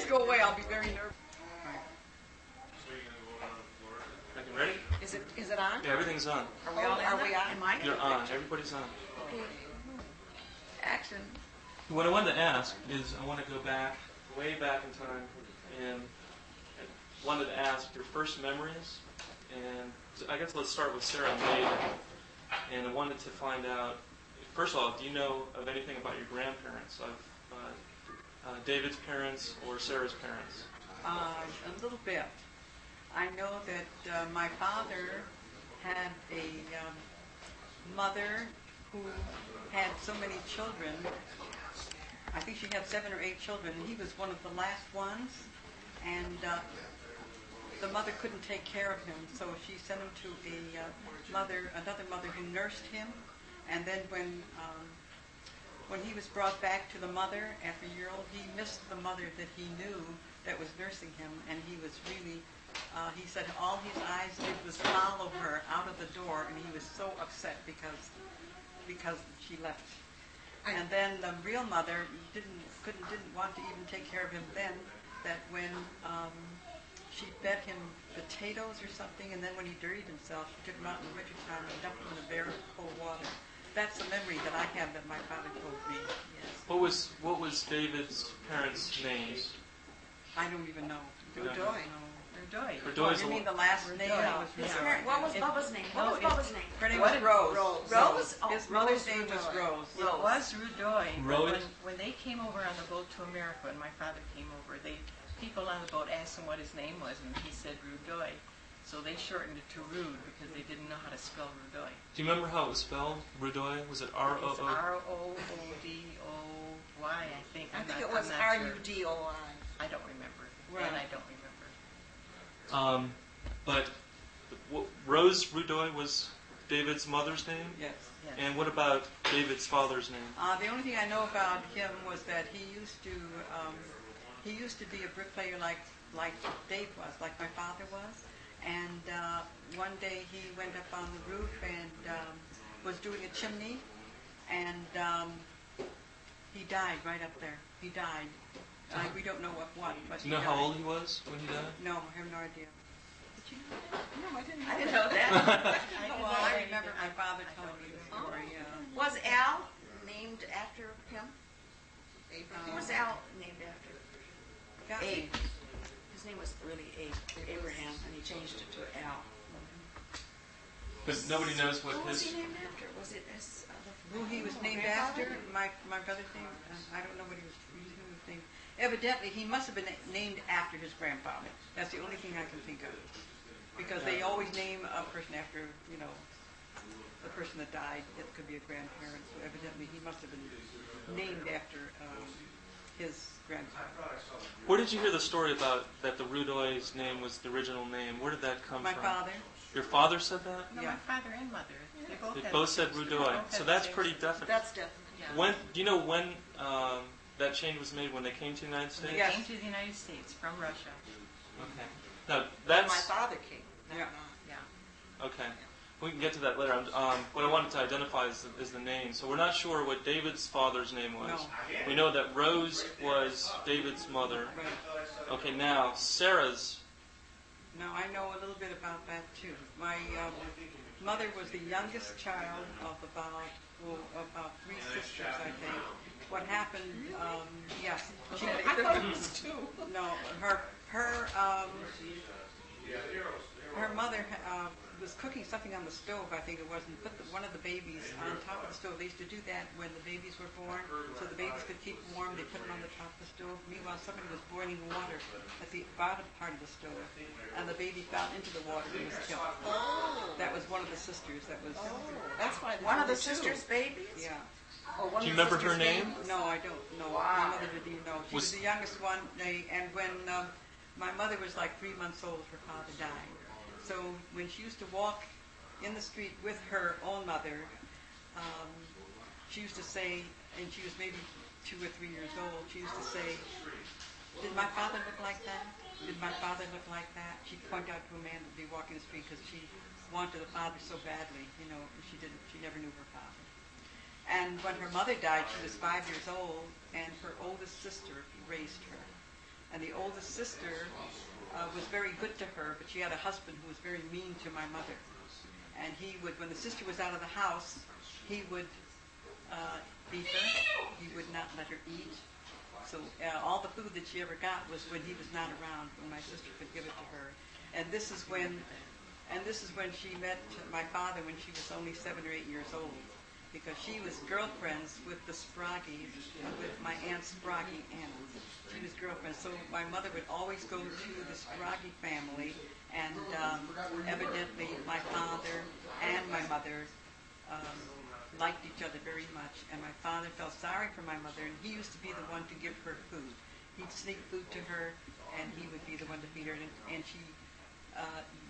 please go away. I'll be very nervous. Ready? Is it on? Yeah, everything's on. Are we on? Am I? You're on. Everybody's on. Okay. Action. What I wanted to ask is, I want to go back, way back in time, and I wanted to ask your first memories. And so I guess let's start with Sarah and David. And I wanted to find out, first of all, do you know of anything about your grandparents, of David's parents or Sarah's parents? A little bit. I know that my father had a mother who had so many children. I think she had 7 or 8 children, and he was one of the last ones. And the mother couldn't take care of him, so she sent him to another mother who nursed him. And then when he was brought back to the mother after a year old, he missed the mother that he knew that was nursing him, and he was really, he said all his eyes did was follow her out of the door, and he was so upset because she left. And then the real mother didn't want to even take care of him then, that when she fed him potatoes or something, and then when he dirtied himself, she took him out in the wintertime and dumped him in a very cold water. That's the memory that I have that my father told me. Yes. What was David's parents' names? I don't even know. Rudoy. Rudoy's You mean the last name? Was What was Bubba's name? What was Bubba's name? Her name was Rose. Rose? Oh, His mother's name was Rose. It was Rudoy. Rose? When they came over on the boat to America, when my father came over, people on the boat asked him what his name was, and he said Rudoy. So they shortened it to Rood because they didn't know how to spell Rudoy. Do you remember how it was spelled, Rudoy? Was it R-O-O? It's R-O-O-D-O-Y, I think. I think it was R-U-D-O-I. I don't remember. Right. And I don't remember. But Rose Rudoy was David's mother's name? Yes. And what about David's father's name? The only thing I know about him was that he used to be a bricklayer like Dave was, like my father was. And one day he went up on the roof and was doing a chimney, and he died right up there. He died. We don't know what. But Do you know how old he was when he died? No, I have no idea. Did you know that? No, I didn't know I didn't know that. Well, I remember my father telling me the story. Was Al named after him? Who was Al named after? Abe. His name was really Abraham, and he changed it to Al. But nobody knows what Who was his... he named after? Was it his Who he was named after? My brother's name? I don't know what he was named. Evidently, he must have been named after his grandfather. That's the only thing I can think of. Because they always name a person after, the person that died. It could be a grandparent. So evidently, he must have been named after his grandfather. Where did you hear the story about that the Rudoy's name was the original name? Where did that come My from? father. Your father said that? No, Yeah. my father and mother. They both said Rudoy. So that's pretty definite. That's definitely. Yeah. Do you know when that change was made, when they came to the United States? They Yes. came to the United States from Russia. Okay. Now, My that's... father came. Yeah. Okay. We can get to that later. What I wanted to identify is the name. So we're not sure what David's father's name was. No. We know that Rose was David's mother. Right. Okay, now Sarah's... Now, I know a little bit about that, too. My mother was the youngest child of about 3 sisters, I think. What happened, yes. I thought it was 2. No, her mother was cooking something on the stove, I think it was, and put one of the babies on top of the stove. They used to do that when the babies were born, so the babies could keep warm. They put them on the top of the stove. Meanwhile, somebody was boiling water at the bottom part of the stove, and the baby fell into the water and was killed. Oh. That was one of the sisters. That was. That's why One of the two. sisters' babies? Yeah. Oh, one Do you of the remember her sisters' name? No, I don't know. Wow. My mother didn't even know. She was the youngest one, and when my mother was like 3 months old, her father died. So when she used to walk in the street with her own mother, she used to say, and she was maybe 2 or 3 years old, she used to say, "Did my father look like that? Did my father look like that?" She'd point out to a man that would be walking the street because she wanted a father so badly, she never knew her father. And when her mother died, she was 5 years old, and her oldest sister raised her. and the oldest sister was very good to her, but she had a husband who was very mean to my mother. And he would, when the sister was out of the house, he would beat her. He would not let her eat. So all the food that she ever got was when he was not around, when my sister could give it to her. And this is when she met my father when she was only 7 or 8 years old, because she was girlfriends with the Spragues, with my Aunt Spraggie Anna. She was girlfriends. So my mother would always go to the Spraggie family, and evidently my father and my mother liked each other very much. And my father felt sorry for my mother, and he used to be the one to give her food. He'd sneak food to her, and he would be the one to feed her. And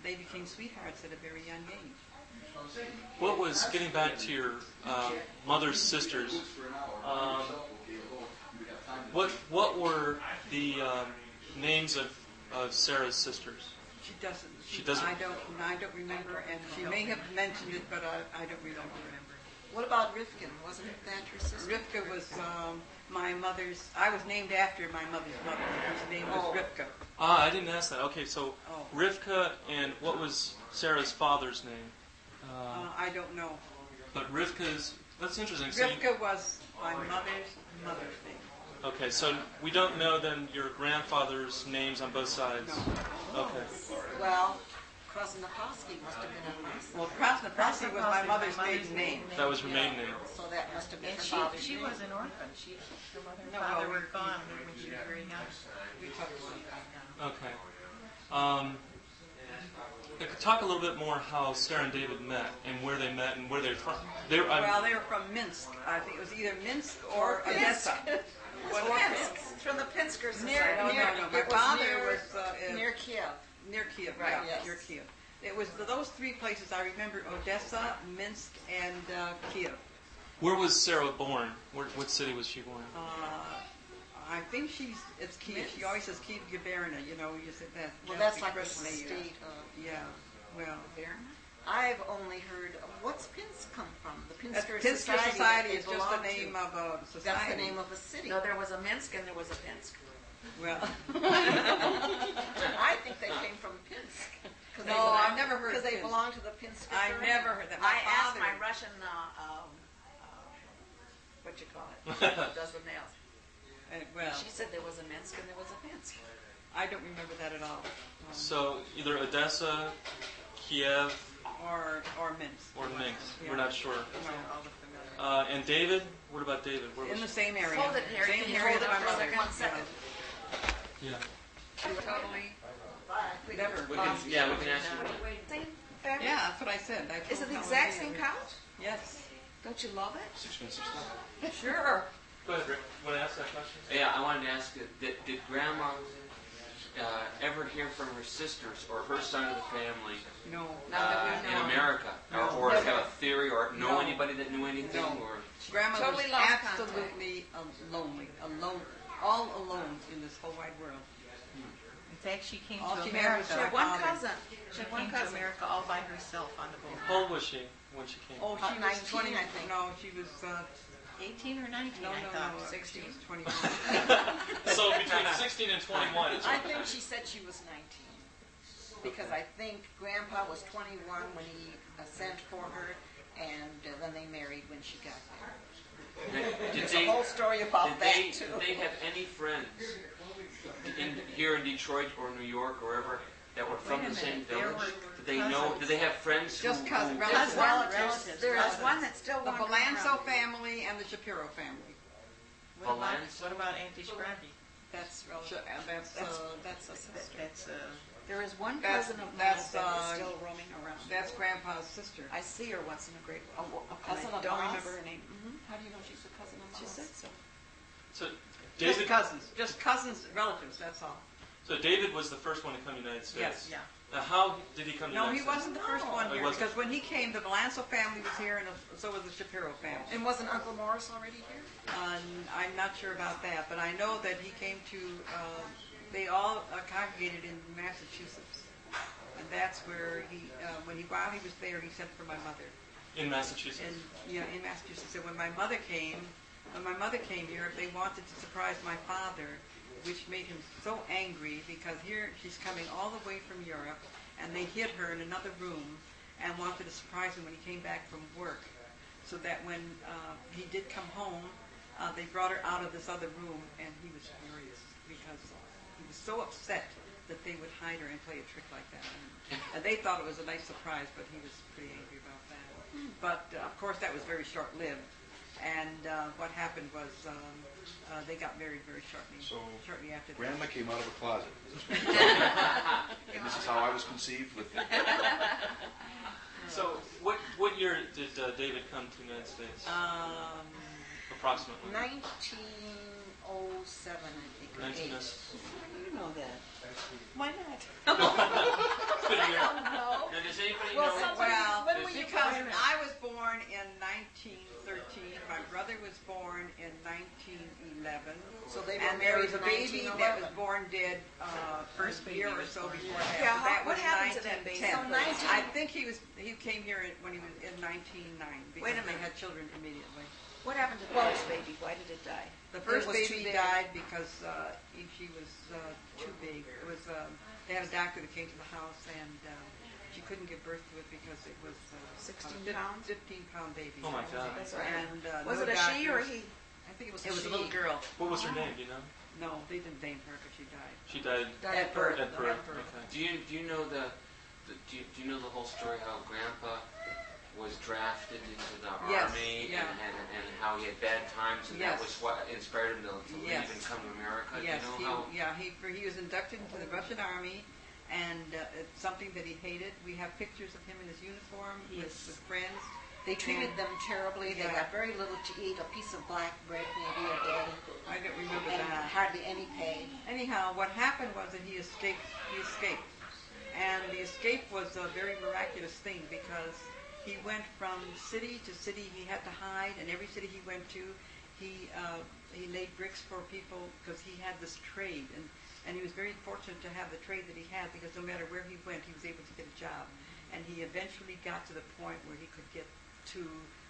they became sweethearts at a very young age. What was, getting back to your mother's sisters, what were the names of Sarah's sisters? She doesn't. She doesn't? I don't remember, and she may have mentioned it, but I don't remember. What about Rifkin? Wasn't that your sister? Rivka was my mother's. I was named after my mother's mother, whose name was Rivka. Ah, I didn't ask that. Okay, so Rivka, and what was Sarah's father's name? I don't know. But Rivka's, that's interesting. So Rivka was my mother's name. okay, so we don't know then your grandfather's names on both sides. No. Okay. Well, Krasnopolsky must have been a last name. Well, Krasnopolsky was my mother's maiden name. That was her maiden name. So that must have been And her father's she name. was an orphan. Her mother and No, father well, were gone when she was very young. We talked about Okay. I could talk a little bit more how Sarah and David met and where they met and where they're from. they were from Minsk. I think it was either Minsk or Odessa. Or Pinsk. From the Pinsker Society. No. My It was father near, was near Kiev. near Kiev, Right, yeah, yes. near Kiev. It was those three places I remember: Odessa, Minsk, and Kiev. Where was Sarah born? What city was she born in? I think it's Kiev. She always says Kiev Gubernia. You know, you said that. Well, that's like the because they, state of yeah. Well, I've only heard, what's Pinsk come from? The Pinsker Pinsker Society is just the name of a society. That's the name of a city. No, there was a Minsk and there was a Pinsk. Well, I think they came from Pinsk. No, I've never heard of Because they Pinsk. belong to the Pinsker. I never heard that. I asked father- my Russian, what you call it, does the nails. well, She said there was a Minsk and there was a Pinsk. I don't remember that at all. So either Odessa, Kiev, Or Minsk. or Minsk. Yeah. We're not sure. All the familiar. And David? What about David? Where In was the same area. Hold it, Harry. Same Can you area hold that it my for mother. 1 second? Yeah. Totally. Never. We can ask you. Same fabric? Yeah, that's what I said. I Is told it the Helen exact Rood. same couch? Yes. Don't you love it? It's expensive stuff. Sure. Go ahead, Rick. Want to ask that question? Yeah, I wanted to ask you, did Grandma ever hear from her sisters or her side of the family No. Not that we in know. America? Or No. have a theory or know No. anybody that knew anything? No. Or Grandma Totally was lost absolutely lonely, alone, all alone in this whole wide world. In fact, she came All to she had was She America. had one father. cousin. She came to America all by herself on the boat. How old was she when she came? Oh, About she was 19, 20. I think. No, she was 18 or 19, no, I no, thought. no. 16. She was 21. So between 16 and 21. It's I think she said she was 19. Because I think Grandpa was 21 when he sent for her, and then they married when she got there. did There's they, a whole story about did that, they, too. did they have any friends here in Detroit or New York or wherever that were from Wait a the same minute, there village? were Did they know? cousins. Did they have friends who? Just cousins, who- relatives. Relatives. There's Cousins. one that's still The wandering Balanso around. family and the Shapiro family. What about Auntie Spraggie? That's That's a sister. That's There is one That's- cousin of mine that's, that is uh, still roaming around. that's Grandpa's sister. I see her once in a great while. A cousin I of don't Ma's? remember her name. How do you know she's a cousin of Ma's? She said so. So Just David. cousins. Just cousins, relatives. That's all. So David was the first one to come to the United States. Yes. yeah. Now, how did he come to the No, United he States? wasn't the first one Oh, he here wasn't. because when he came, the Balanso family was here, and so was the Shapiro family. And wasn't Uncle Morris already here? I'm not sure about that, but I know that he came to. They all congregated in Massachusetts, and that's where while he was there, he sent for my mother. In Massachusetts. In Massachusetts. And when my mother came here, if they wanted to surprise my father, which made him so angry because here she's coming all the way from Europe, and they hid her in another room and wanted to surprise him when he came back from work, so that when he did come home, they brought her out of this other room, and he was furious because he was so upset that they would hide her and play a trick like that. And they thought it was a nice surprise, but he was pretty angry about that. But of course, that was very short-lived. And what happened was they got married very shortly after that. Grandma came out of a closet. And this is how I was conceived with So, what year did David come to the United States? Approximately. 1907, I think. or 1907. You know that. Why not? Good year. No. Now, does anybody Well, know? somebody- Well, when were you because born? I was born in 1913, my brother was born in 1911, So they were and there married was a in baby that was 1911. born dead First a baby year or was so born before dead. that. Yeah, So that what was happened to that baby? 1910. So I think he came here when he was in 1909 because Wait a they minute. had children immediately. What happened to the Well- first baby? Why did it die? The first was too baby big. died because she was too big. It was they had a doctor that came to the house and she couldn't give birth to it because it was 16 a pounds? 15-pound baby. Oh my God. That's right. And Was no it a she or a doctors. he? I think it was It was she. a little girl. What was her name? Do you know? No, they didn't name her, but she died. She died Died at birth. at birth. At birth. Okay. Do you know do you know the whole story how Grandpa was drafted into the Yes, army yeah. and how he had bad times and that Yes. was what inspired him to Yes. leave and come to America? Yes, Do you know how? he was inducted into the Russian Army, and it's something that he hated. We have pictures of him in his uniform with friends. They treated them terribly. They Yeah. got very little to eat, a piece of black bread maybe a day, I don't remember and that. hardly any pay. Anyhow, what happened was that he escaped. And the escape was a very miraculous thing because he went from city to city. He had to hide, and every city he went to, he laid bricks for people because he had this trade, and he was very fortunate to have the trade that he had because no matter where he went, he was able to get a job. And he eventually got to the point where he could get to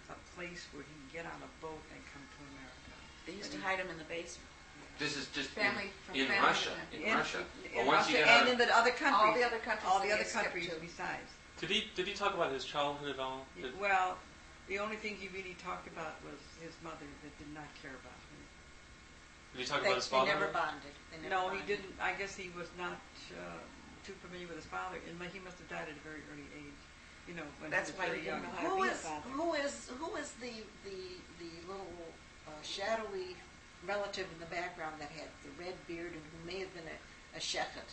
a place where he could get on a boat and come to America. They used to hide him in the basement. This is just Family- from in family Russia. to In Russia. In But once you Russia get out and in the other countries. All the other countries All that the he other escaped countries to. besides. Did he talk about his childhood at all? Well, the only thing he really talked about was his mother that did not care about him. Did he talk They, about his they father? never bonded. They never No, he bonded. didn't. I guess he was not too familiar with his father, and he must have died at a very early age. You know, when That's he was why very he didn't young. know how to be a father. Who is the little shadowy relative in the background that had the red beard and who may have been a shepherd?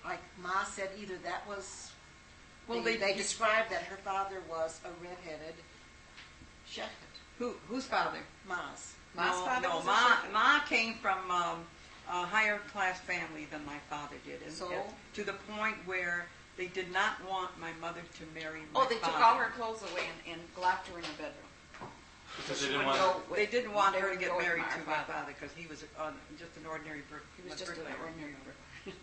Like Ma said, either that was. Well, they they described that her father was a red-headed shepherd. Whose father? Ma's. Ma's father no, was a Ma, shepherd. Ma came from a higher class family than my father did, and So? to the point where they did not want my mother to marry my Oh, they took father. all her clothes away and locked her in her bedroom. Because She they didn't wouldn't want. go They with- didn't want they her to wouldn't get go with married my to my father because he was just an ordinary He was just an bricklayer. ordinary bricklayer.